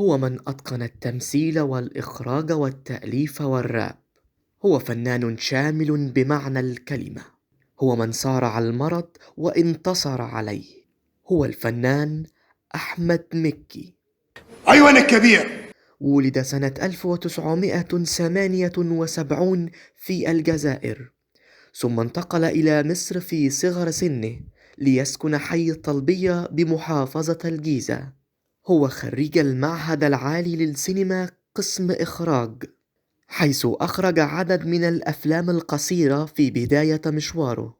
هو من أتقن التمثيل والإخراج والتأليف والراب. هو فنان شامل بمعنى الكلمة. هو من صارع المرض وانتصر عليه. هو الفنان أحمد مكي. أيوة أنا الكبير. ولد سنة 1978 في الجزائر، ثم انتقل إلى مصر في صغر سنه ليسكن حي الطلبية بمحافظة الجيزة. هو خريج المعهد العالي للسينما قسم إخراج، حيث أخرج عدد من الأفلام القصيرة في بداية مشواره.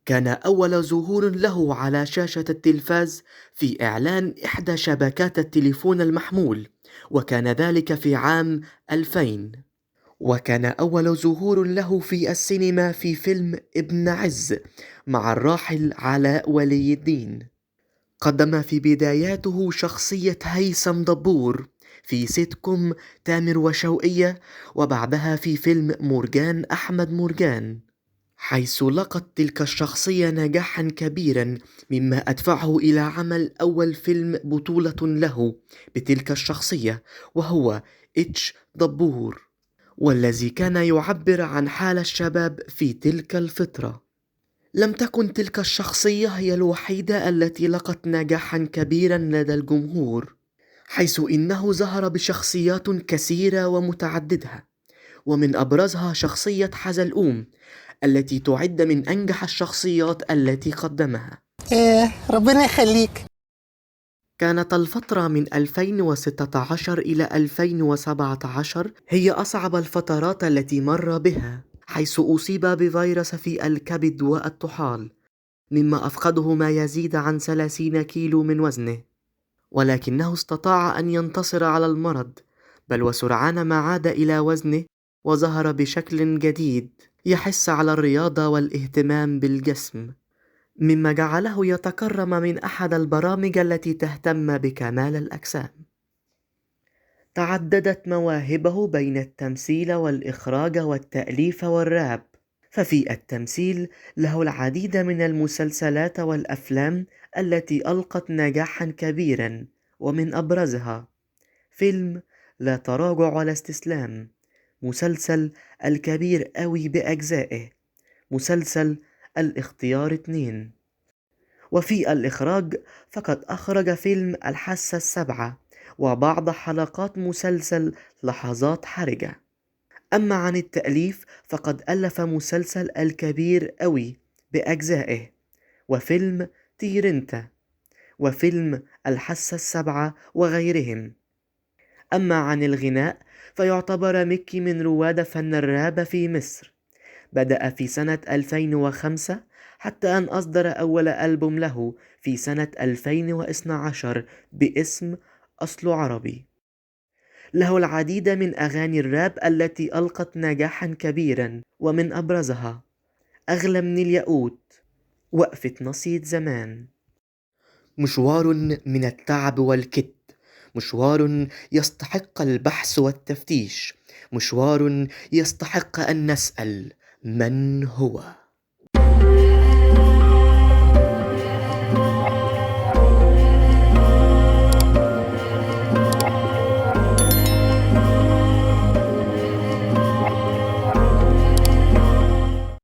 كان أول ظهور له على شاشة التلفاز في إعلان إحدى شبكات التليفون المحمول، وكان ذلك في عام 2000. وكان أول ظهور له في السينما في فيلم ابن عز مع الراحل علاء ولي الدين. قدم في بداياته شخصية هيثم دبور في سيت كوم تامر وشوقية، وبعدها في فيلم مورجان أحمد مورجان، حيث لقت تلك الشخصية نجاحا كبيرا، مما أدفعه إلى عمل أول فيلم بطولة له بتلك الشخصية، وهو اتش دبور، والذي كان يعبر عن حال الشباب في تلك الفترة. لم تكن تلك الشخصية هي الوحيدة التي لقت نجاحا كبيرا لدى الجمهور، حيث إنه ظهر بشخصيات كثيرة ومتعددة، ومن أبرزها شخصية حزلقوم التي تعد من أنجح الشخصيات التي قدمها. ربنا يخليك. كانت الفترة من 2016 إلى 2017 هي أصعب الفترات التي مر بها، حيث أصيب بفيروس في الكبد والطحال، مما أفقده ما يزيد عن 30 كيلو من وزنه، ولكنه استطاع أن ينتصر على المرض، بل وسرعان ما عاد إلى وزنه وظهر بشكل جديد يحث على الرياضة والاهتمام بالجسم، مما جعله يتكرم من أحد البرامج التي تهتم بكمال الأجسام. تعددت مواهبه بين التمثيل والإخراج والتأليف والراب، ففي التمثيل له العديد من المسلسلات والأفلام التي ألقت نجاحا كبيرا، ومن أبرزها فيلم لا تراجع ولا استسلام، مسلسل الكبير قوي بأجزائه، مسلسل الاختيار 2. وفي الإخراج فقد أخرج فيلم الحاسة السابعة وبعض حلقات مسلسل لحظات حرجة. أما عن التأليف فقد ألف مسلسل الكبير قوي بأجزائه، وفيلم طير انت، وفيلم الحاسة السابعة وغيرهم. أما عن الغناء فيعتبر مكي من رواد فن الراب في مصر، بدأ في سنة 2005 حتى أن أصدر أول ألبوم له في سنة 2012 باسم أصل عربي. له العديد من أغاني الراب التي ألقت نجاحا كبيرا، ومن أبرزها أغلى من الياقوت، وقفة نصية زمان. مشوار من التعب والكد، مشوار يستحق البحث والتفتيش، مشوار يستحق أن نسأل من هو.